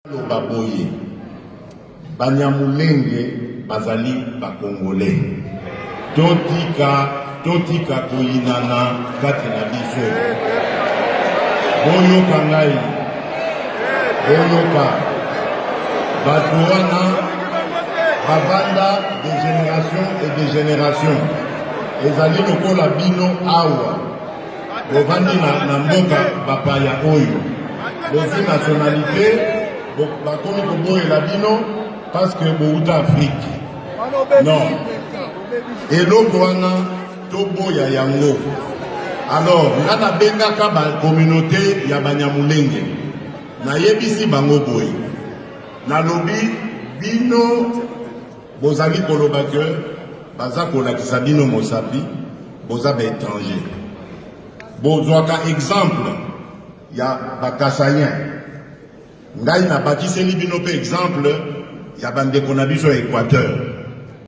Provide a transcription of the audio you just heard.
Baboye Banyamulenge bazali bakongole totika koyinana kati na biso boyoka ngai boyoka bato wana bavanda de génération et de génération ezali lokola bino awa bovandi na mboka bapaya oyo bozwi nationalité bakomi koboyela bino parce que bouta Afrique non eloko wana toboya yango alors nga nabengaka ba communauté ya Banyamulenge nayebisi bango boye nalobi bino bozali koloba ke baza kolakisa bino mosapi boza ba étranger bozwaka exemple ya bakasayen ngai na bakiseli bino pe exemple ya bandeko na biso ya Équateur